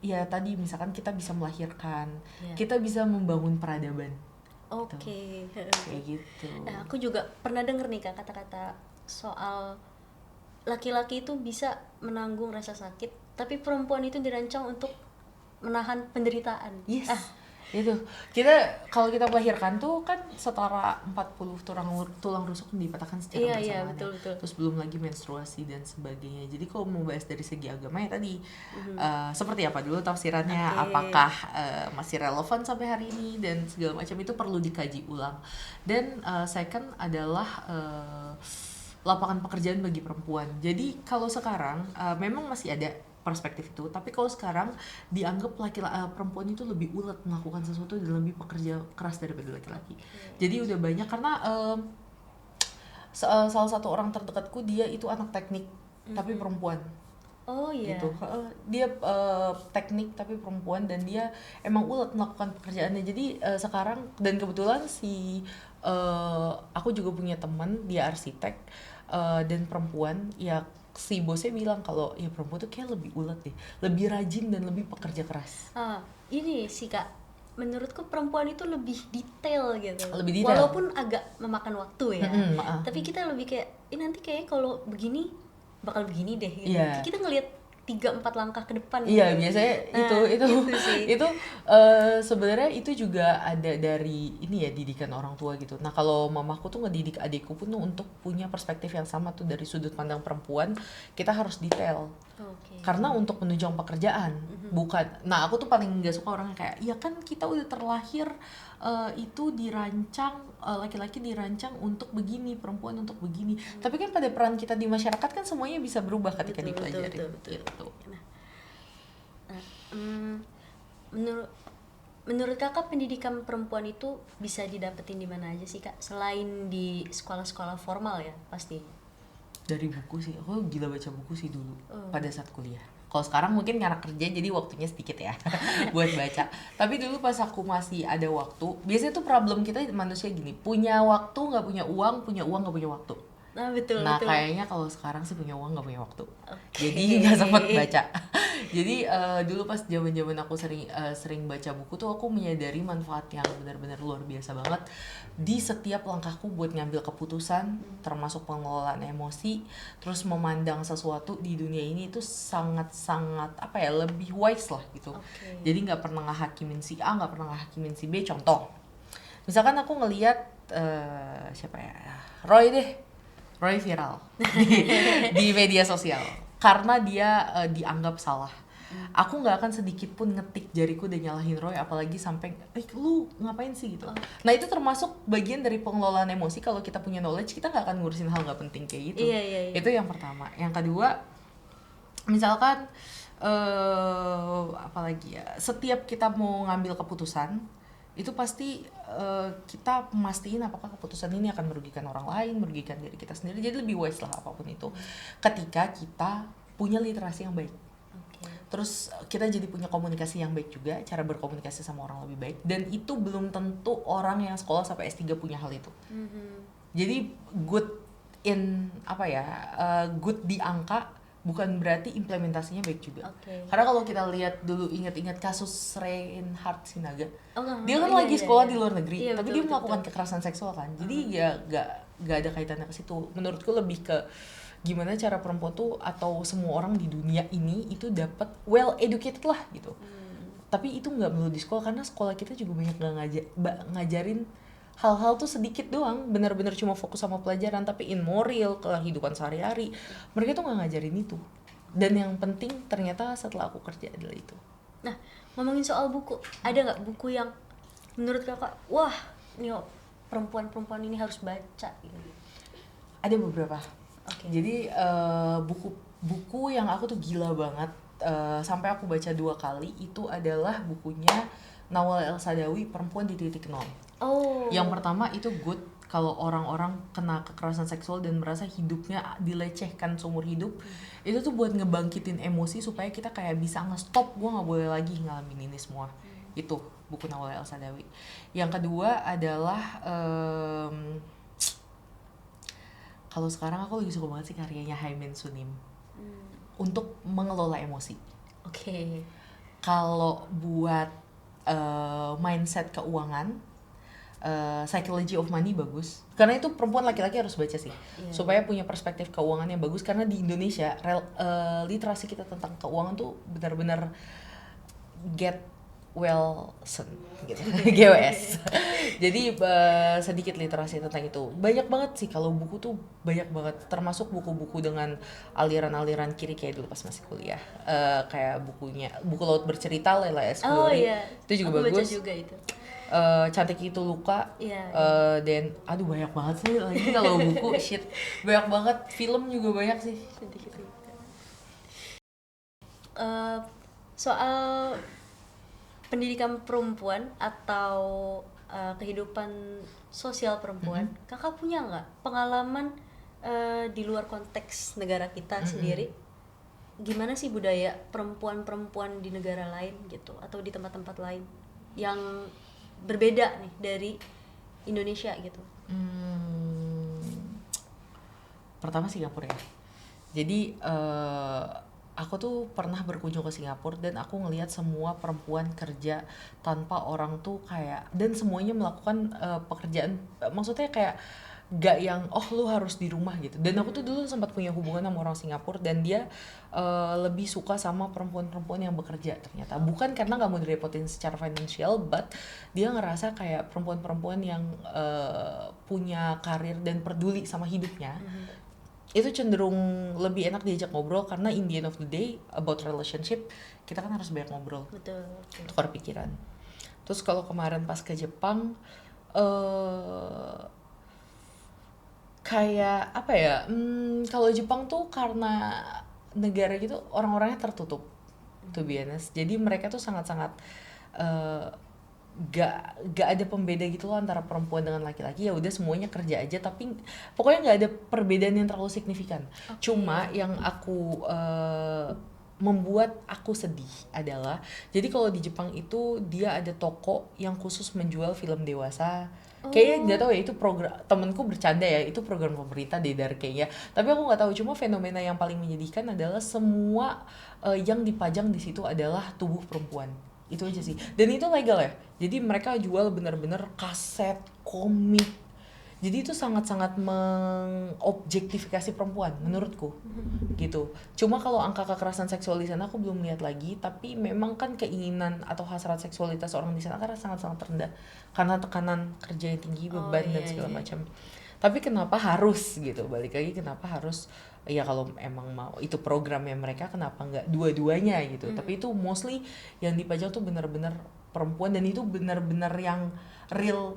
ya tadi misalkan kita bisa melahirkan, Iya. kita bisa membangun peradaban gitu. Oke. Kayak gitu. Nah, aku juga pernah denger nih Kak kata-kata soal laki-laki itu bisa menanggung rasa sakit, tapi perempuan itu dirancang untuk menahan penderitaan. Yes. Itu. Kalau kita melahirkan tuh kan setara 40 tulang rusuk dipatahkan secara Iya iya, bersamaan ya. betul betul. Terus belum lagi menstruasi dan sebagainya. Jadi kalau mau bahas dari segi agama ya tadi, seperti apa dulu tafsirannya, Oke. apakah masih relevan sampai hari ini dan segala macam, itu perlu dikaji ulang. Dan second adalah lapangan pekerjaan bagi perempuan. Jadi kalau sekarang memang masih ada perspektif itu, tapi kalau sekarang dianggap perempuan itu lebih ulet melakukan sesuatu dan lebih pekerja keras daripada laki-laki. Jadi udah banyak, karena salah satu orang terdekatku, dia itu anak teknik tapi perempuan Oh iya. gitu. Dia teknik tapi perempuan, dan dia emang ulet melakukan pekerjaannya. Jadi sekarang, dan kebetulan aku juga punya teman, dia arsitek dan perempuan ya. si bosnya bilang kalau ya perempuan tuh kayak lebih ulet deh, lebih rajin dan lebih pekerja keras. Ini sih Kak, menurutku perempuan itu lebih detail gitu. Lebih detail. Walaupun agak memakan waktu ya. Tapi kita lebih kayak, nanti kayaknya kalau begini bakal begini deh gitu. Iya. Kita ngelihat 3-4 langkah ke depan. Iya, gitu. biasanya itu sih. itu sebenarnya itu juga ada dari ini ya, didikan orang tua gitu. Nah, kalau mamaku tuh ngedidik adikku pun tuh untuk punya perspektif yang sama tuh dari sudut pandang perempuan, kita harus detail. Karena untuk menunjang pekerjaan, bukan. Nah, aku tuh paling nggak suka orang kayak, ya kan kita udah terlahir itu dirancang, laki-laki dirancang untuk begini, perempuan untuk begini. Tapi kan pada peran kita di masyarakat kan semuanya bisa berubah ketika dipelajari. Gitu. Menurut Kakak pendidikan perempuan itu bisa didapetin di mana aja sih Kak? Selain di sekolah-sekolah formal ya pasti. Dari buku sih, aku gila baca buku sih dulu pada saat kuliah. Kalau sekarang mungkin karena kerja jadi waktunya sedikit ya buat baca. Tapi dulu pas aku masih ada waktu, biasanya tuh problem kita manusia gini, punya waktu nggak punya uang nggak punya waktu. Nah, betul. Kayaknya kalau sekarang sih punya uang nggak punya waktu. Jadi nggak sempet baca. Jadi dulu pas zaman aku sering baca buku tuh, aku menyadari manfaat yang benar-benar luar biasa banget di setiap langkahku buat ngambil keputusan, termasuk pengelolaan emosi, terus memandang sesuatu di dunia ini itu sangat-sangat lebih wise lah gitu. Jadi nggak pernah ngehakimin si A, nggak pernah ngehakimin si B. Contoh, misalkan aku ngelihat siapa ya, Roy viral di media sosial karena dia dianggap salah. Aku nggak akan sedikit pun ngetik jariku dan nyalahin Roy, apalagi sampai lu ngapain sih gitu. Nah, itu termasuk bagian dari pengelolaan emosi. Kalau kita punya knowledge, kita nggak akan ngurusin hal nggak penting kayak gitu. Iya. Itu yang pertama. Yang kedua, misalkan apalagi ya, setiap kita mau ngambil keputusan itu pasti kita mastiin apakah keputusan ini akan merugikan orang lain, merugikan diri kita sendiri. Jadi lebih wise lah apapun itu ketika kita punya literasi yang baik. Terus kita jadi punya komunikasi yang baik juga, cara berkomunikasi sama orang lebih baik. Dan itu belum tentu orang yang sekolah sampai S3 punya hal itu. Jadi good di angka bukan berarti implementasinya baik juga. Karena kalau kita lihat dulu, ingat-ingat kasus Reinhard Sinaga, dia kan lagi sekolah di luar negeri, tapi dia melakukan kekerasan seksual kan. Jadi ya gak ada kaitannya ke situ. Menurutku lebih ke gimana cara perempuan tuh atau semua orang di dunia ini itu dapat well educated lah gitu. Tapi itu nggak melulu di sekolah, karena sekolah kita juga banyak ngajarin hal-hal tuh sedikit doang, benar-benar cuma fokus sama pelajaran, tapi in moral, kehidupan sehari-hari mereka tuh nggak ngajarin itu. Dan yang penting ternyata setelah aku kerja adalah itu. Nah, ngomongin soal buku, ada nggak buku yang menurut Kakak, wah ini perempuan-perempuan ini harus baca gitu? Ada beberapa. Jadi buku yang aku tuh gila banget, sampai aku baca 2 kali, itu adalah bukunya Nawal El Saadawi, Perempuan di Titik Nol. Yang pertama itu good kalau orang-orang kena kekerasan seksual dan merasa hidupnya dilecehkan seumur hidup. Itu tuh buat ngebangkitin emosi supaya kita kayak bisa nge-stop, gue gak boleh lagi ngalamin ini semua. Itu buku Nawal El Saadawi. Yang kedua adalah kalau sekarang aku lagi suka banget sih karyanya Haimin Sunim untuk mengelola emosi. Kalau buat mindset keuangan, Psychology of Money bagus. Karena itu perempuan laki-laki harus baca sih, supaya punya perspektif keuangan yang bagus. Karena di Indonesia literasi kita tentang keuangan tuh benar-benar get Wilson gitu, GWS. Jadi sedikit literasi tentang itu. Banyak banget sih, kalau buku tuh banyak banget. Termasuk buku-buku dengan aliran-aliran kiri kayak dulu pas masih kuliah. Kayak buku Laut Bercerita, Lela S. Glory. Itu juga bagus. Baca juga itu. Cantik Itu Luka. Dan aduh banyak banget sih lagi kalau buku shit. Banyak banget, film juga banyak sih. Soal pendidikan perempuan atau kehidupan sosial perempuan, Kakak punya nggak pengalaman di luar konteks negara kita sendiri? Gimana sih budaya perempuan-perempuan di negara lain gitu, atau di tempat-tempat lain yang berbeda nih dari Indonesia gitu? Pertama Singapura ya. Jadi aku tuh pernah berkunjung ke Singapura dan aku ngelihat semua perempuan kerja tanpa orang tuh kayak, dan semuanya melakukan pekerjaan, maksudnya kayak gak yang oh lu harus di rumah gitu. Dan aku tuh dulu sempat punya hubungan sama orang Singapura dan dia lebih suka sama perempuan-perempuan yang bekerja ternyata. Bukan karena gak mau direpotin secara financial, but dia ngerasa kayak perempuan-perempuan yang punya karir dan peduli sama hidupnya itu cenderung lebih enak diajak ngobrol, karena in the end of the day about relationship kita kan harus banyak ngobrol, Betul. tukar pikiran. Terus kalau kemarin pas ke Jepang kayak apa ya, kalau Jepang tuh karena negara gitu orang-orangnya tertutup, to be honest. Jadi mereka tuh sangat-sangat uh, gak ada pembeda gitu loh antara perempuan dengan laki-laki. Ya udah semuanya kerja aja, tapi pokoknya nggak ada perbedaan yang terlalu signifikan. Cuma yang aku membuat aku sedih adalah, jadi kalau di Jepang itu dia ada toko yang khusus menjual film dewasa. Kayaknya nggak tahu ya, itu program temenku bercanda ya, itu program pemerintah deh dari kayaknya, tapi aku nggak tahu. Cuma fenomena yang paling menyedihkan adalah semua yang dipajang di situ adalah tubuh perempuan. Itu aja sih, dan itu legal ya. Jadi mereka jual bener-bener kaset, komik. Jadi itu sangat-sangat mengobjektifikasi perempuan menurutku gitu. Cuma kalau angka kekerasan seksual di sana aku belum lihat lagi, tapi memang kan keinginan atau hasrat seksualitas orang di sana kan sangat-sangat rendah karena tekanan kerja yang tinggi, beban dan segala macam. Tapi kenapa harus gitu, balik lagi kenapa harus, ya kalau emang mau itu programnya mereka kenapa nggak dua-duanya gitu. Tapi itu mostly yang dipajang tuh benar-benar perempuan, dan itu benar-benar yang real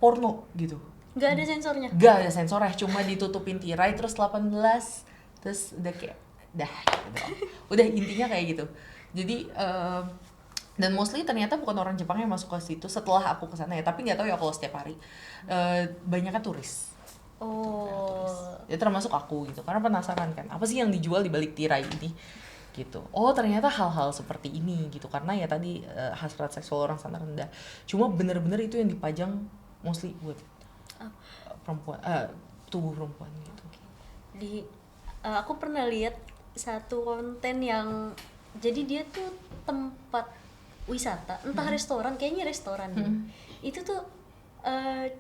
porno gitu. Nggak ada sensornya? Nggak ada sensornya, cuma ditutupin tirai terus 18, terus udah kayak dah gitu. Udah intinya kayak gitu. Jadi dan mostly ternyata bukan orang Jepang yang masuk ke situ setelah aku kesana ya, tapi nggak tahu ya kalau setiap hari. Banyaknya turis. Ya termasuk aku gitu, karena penasaran kan apa sih yang dijual di balik tirai ini gitu. Oh ternyata hal-hal seperti ini gitu, karena ya tadi hasrat seksual orang sana rendah. Cuma bener-bener itu yang dipajang mostly buat perempuan, tubuh perempuan gitu. Aku pernah lihat satu konten yang jadi dia tuh tempat wisata, entah restoran, kayaknya restoran itu tuh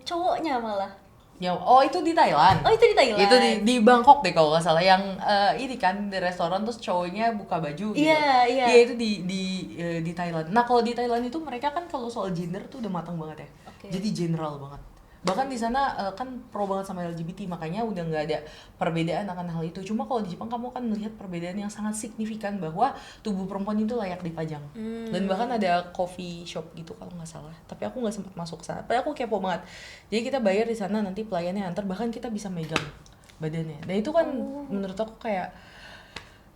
cowoknya malah. Ya, oh itu di Thailand. Oh itu di Thailand. Itu di Bangkok deh kalau nggak salah, yang ini kan di restoran terus cowoknya buka baju gitu. Iya. Iya itu di Thailand. Nah kalau di Thailand itu mereka kan kalau soal gender tuh udah matang banget ya. Jadi general banget. Bahkan di sana kan pro banget sama LGBT, makanya udah nggak ada perbedaan akan hal itu. Cuma kalau di Jepang kamu akan melihat perbedaan yang sangat signifikan bahwa tubuh perempuan itu layak dipajang. Dan bahkan ada coffee shop gitu kalau nggak salah. Tapi aku nggak sempat masuk ke sana. Tapi aku kepo banget. Jadi kita bayar di sana, nanti pelayannya antar, bahkan kita bisa megang badannya. Nah itu kan menurut aku kayak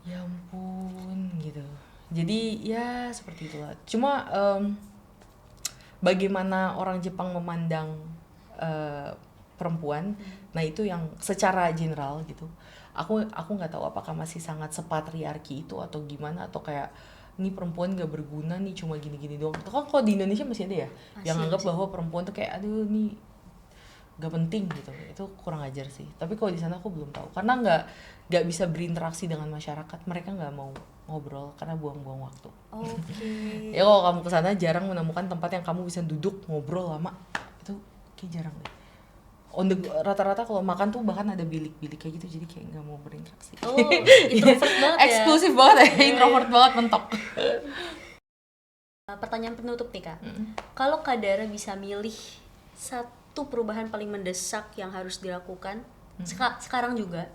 ya ampun gitu. Jadi ya seperti itulah. Cuma bagaimana orang Jepang memandang perempuan, nah itu yang secara general gitu. Aku nggak tahu apakah masih sangat sepatriarki itu atau gimana, atau kayak ini perempuan gak berguna nih, cuma gini-gini doang. Kan kalau di Indonesia masih ada ya yang anggap bahwa perempuan tuh kayak aduh nih gak penting gitu. Itu kurang ajar sih. Tapi kalau di sana aku belum tahu, karena nggak bisa berinteraksi dengan masyarakat. Mereka nggak mau ngobrol karena buang-buang waktu. Ya kalau kamu kesana jarang menemukan tempat yang kamu bisa duduk ngobrol lama. Itu kayak jarang deh. Rata-rata kalau makan tuh bahkan ada bilik-bilik kayak gitu, jadi kayak nggak mau berinteraksi. Introvert banget ya. Eksklusif banget ya, introvert banget mentok. Pertanyaan penutup nih Kak. Kalau Kak Dara bisa milih satu perubahan paling mendesak yang harus dilakukan sekarang juga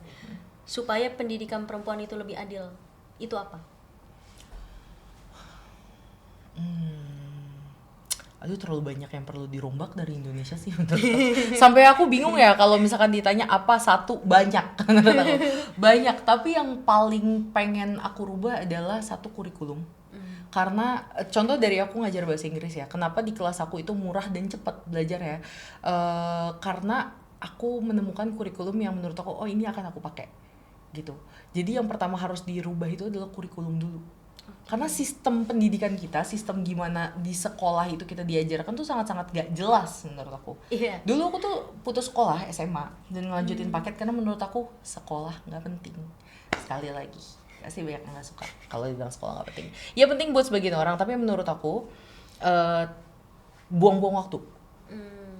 supaya pendidikan perempuan itu lebih adil, itu apa? Aduh terlalu banyak yang perlu dirombak dari Indonesia sih menurut aku. Sampai aku bingung ya kalau misalkan ditanya apa satu, banyak banyak. Tapi yang paling pengen aku rubah adalah satu kurikulum. Karena contoh dari aku ngajar bahasa Inggris ya, kenapa di kelas aku itu murah dan cepat belajar ya, karena aku menemukan kurikulum yang menurut aku oh ini akan aku pakai gitu. Jadi yang pertama harus dirubah itu adalah kurikulum dulu. Karena sistem pendidikan kita, sistem gimana di sekolah itu kita diajarkan tuh sangat-sangat gak jelas menurut aku. Iya. Dulu aku tuh putus sekolah SMA dan ngelanjutin paket karena menurut aku sekolah gak penting. Sekali lagi, pasti banyak yang gak suka kalau dibilang sekolah gak penting. Ya penting buat sebagian orang, tapi menurut aku buang-buang waktu.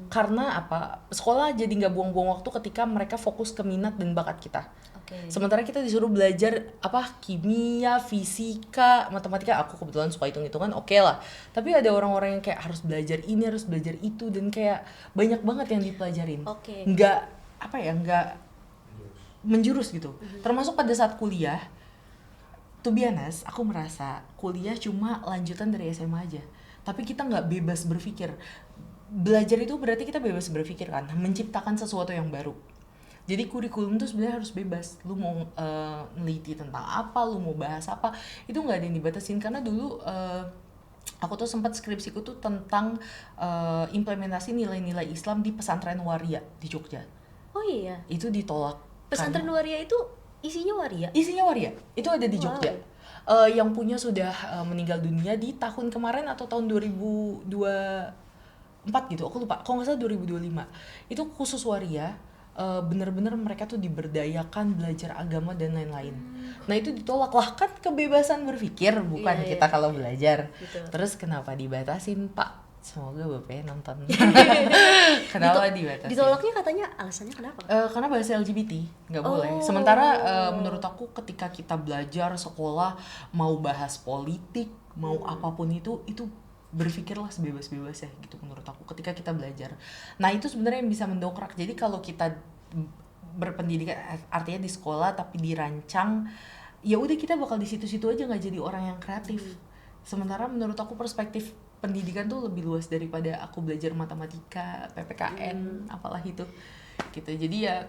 Karena apa? Sekolah jadi nggak buang-buang waktu ketika mereka fokus ke minat dan bakat kita. Sementara kita disuruh belajar kimia, fisika, matematika. Aku kebetulan suka hitung-hitungan, oke lah. Tapi ada orang-orang yang kayak harus belajar ini, harus belajar itu, dan kayak banyak banget yang dipelajarin. Nggak nggak menjurus gitu. Termasuk pada saat kuliah. To be honest, aku merasa kuliah cuma lanjutan dari SMA aja. Tapi kita nggak bebas berpikir. Belajar itu berarti kita bebas berpikir kan, menciptakan sesuatu yang baru. Jadi kurikulum tuh sebenarnya harus bebas. Lu mau neliti tentang apa, lu mau bahas apa, itu nggak ada yang dibatasin. Karena dulu aku tuh sempat skripsiku tuh tentang implementasi nilai-nilai Islam di pesantren waria di Jogja. Oh iya. Itu ditolak. Pesantren waria itu isinya waria? Isinya waria. Itu ada di Jogja. Yang punya sudah meninggal dunia di tahun kemarin atau tahun 2024 gitu, aku lupa, kalau nggak salah 2025. Itu khusus waria, bener-bener mereka tuh diberdayakan belajar agama dan lain-lain. Nah itu ditolak lah, kan kebebasan berpikir bukan kita kalau belajar. Terus kenapa dibatasin Pak? Semoga Bapaknya nonton. Kenapa dibatasin? Ditolaknya katanya alasannya kenapa? Karena bahasa LGBT nggak boleh. Sementara menurut aku ketika kita belajar sekolah mau bahas politik, mau apapun itu berpikirlah sebebas-bebasnya gitu menurut aku ketika kita belajar. Nah itu sebenarnya yang bisa mendongkrak. Jadi kalau kita berpendidikan artinya di sekolah tapi dirancang, ya udah kita bakal di situ-situ aja nggak jadi orang yang kreatif. Sementara menurut aku perspektif pendidikan tuh lebih luas daripada aku belajar matematika, PPKN, apalah itu gitu. Jadi ya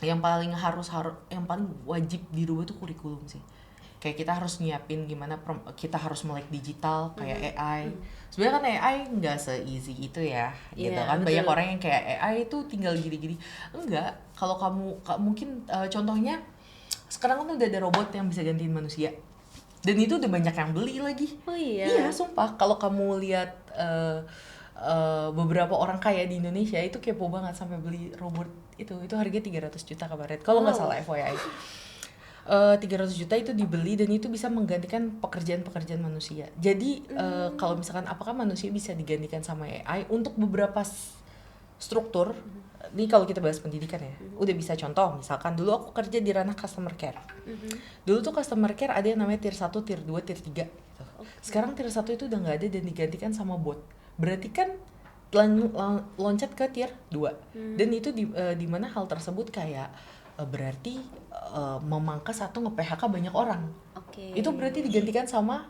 yang paling yang paling wajib dirubah tuh kurikulum sih. Kayak kita harus nyiapin gimana kita harus melek digital kayak AI. Sebenarnya kan AI nggak se-easy itu ya, gitu kan. Banyak orang yang kayak AI itu tinggal gini-gini. Enggak, kalau kamu mungkin contohnya sekarang kan udah ada robot yang bisa gantiin manusia. Dan itu udah banyak yang beli lagi. Oh iya. Iya, sumpah. Kalau kamu lihat beberapa orang kaya di Indonesia itu kepo banget sampai beli robot itu harganya 300 juta kemarin. Kalau nggak salah FYI. 300 juta itu dibeli dan itu bisa menggantikan pekerjaan-pekerjaan manusia. Jadi kalau misalkan apakah manusia bisa digantikan sama AI untuk beberapa struktur. Ini kalau kita bahas pendidikan ya, udah bisa contoh. Misalkan dulu aku kerja di ranah customer care. Dulu tuh customer care ada yang namanya tier 1, tier 2, tier 3 gitu. Sekarang tier 1 itu udah gak ada dan digantikan sama bot. Berarti kan loncat ke tier 2. Dan itu di mana hal tersebut kayak berarti memangkas atau nge-PHK banyak orang. Itu berarti digantikan sama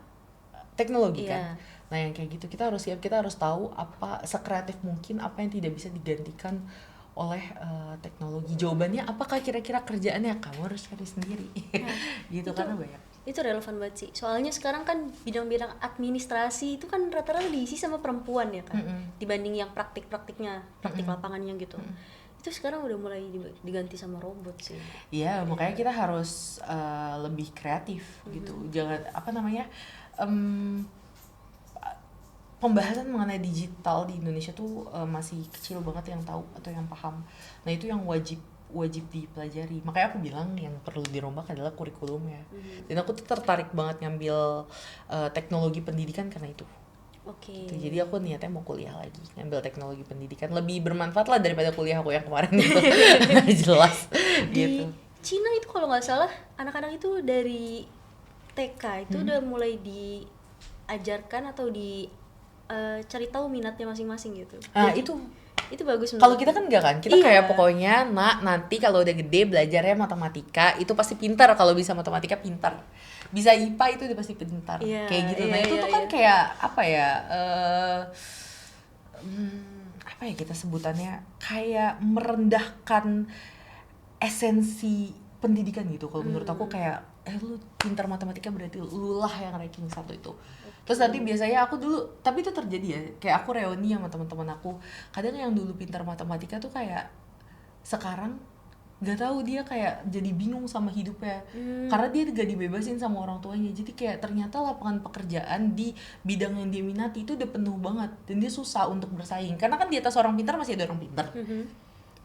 teknologi kan. Nah yang kayak gitu kita harus siap, kita harus tahu apa sekreatif mungkin apa yang tidak bisa digantikan oleh teknologi. Jawabannya apakah kira-kira kerjaannya kamu harus cari sendiri. Gitu karena banyak. Itu relevan banget sih. Soalnya sekarang kan bidang-bidang administrasi itu kan rata-rata diisi sama perempuan ya kan. Dibanding yang praktik-praktiknya, praktik lapangannya gitu. Itu sekarang udah mulai diganti sama robot sih. Iya, makanya kita harus lebih kreatif gitu. Jangan pembahasan mengenai digital di Indonesia tuh masih kecil banget yang tahu atau yang paham. Nah itu yang wajib dipelajari. Makanya aku bilang yang perlu dirombak adalah kurikulumnya. Dan aku tuh tertarik banget ngambil teknologi pendidikan karena itu. Gitu. Jadi aku niatnya mau kuliah lagi, ngambil teknologi pendidikan, lebih bermanfaat lah daripada kuliah aku yang kemarin itu. Jelas di gitu. Cina itu kalau nggak salah anak-anak itu dari TK itu udah mulai diajarkan atau cari tahu minatnya masing-masing gitu. Jadi, itu bagus. Kalau kita kan enggak kan, kita kayak pokoknya nanti kalau udah gede belajarnya matematika itu pasti pintar. Kalau bisa matematika pintar, bisa IPA itu udah pasti pintar, kayak gitu. Nah itu tuh kan kayak apa ya, apa ya kita sebutannya, kayak merendahkan esensi pendidikan gitu. Kalau menurut aku kayak lu pintar matematika berarti lu lah yang ranking 1 itu. Terus nanti biasanya aku dulu, tapi itu terjadi ya, kayak aku reuni sama teman-teman aku. Kadang yang dulu pintar matematika tuh kayak sekarang nggak tahu dia kayak jadi bingung sama hidupnya karena dia gak dibebasin sama orang tuanya. Jadi kayak ternyata lapangan pekerjaan di bidang yang dia minati itu udah penuh banget dan dia susah untuk bersaing karena kan di atas orang pintar masih ada orang pintar.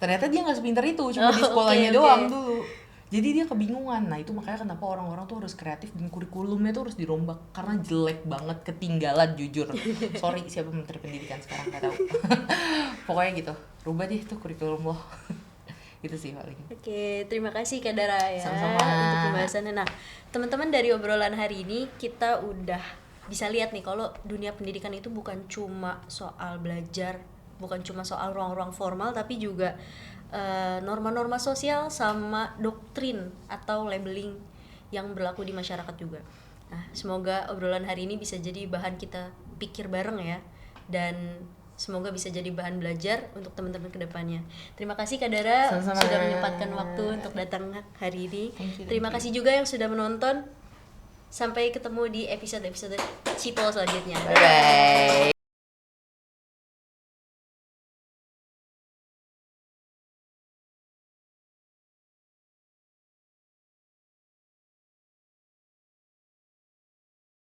Ternyata dia nggak sepintar itu, cuma di sekolahnya doang dulu. Jadi dia kebingungan. Nah itu makanya kenapa orang-orang tuh harus kreatif dan kurikulumnya tuh harus dirombak karena jelek banget, ketinggalan jujur. Sorry siapa menteri pendidikan sekarang, nggak tahu. Pokoknya gitu, rubah deh tuh kurikulum lo. Itu sih paling. Oke, terima kasih Kak Dara ya Sama-sama. untuk pembahasannya. Nah, teman-teman dari obrolan hari ini kita udah bisa lihat nih kalau dunia pendidikan itu bukan cuma soal belajar, bukan cuma soal ruang-ruang formal, tapi juga norma-norma sosial sama doktrin atau labeling yang berlaku di masyarakat juga. Nah, semoga obrolan hari ini bisa jadi bahan kita pikir bareng ya, dan semoga bisa jadi bahan belajar untuk teman-teman kedepannya. Terima kasih Kak Dara Sama-sama. sudah menyempatkan waktu untuk datang hari ini. Thank you. Terima kasih juga yang sudah menonton. Sampai ketemu di episode-episode Cipol selanjutnya. Bye bye.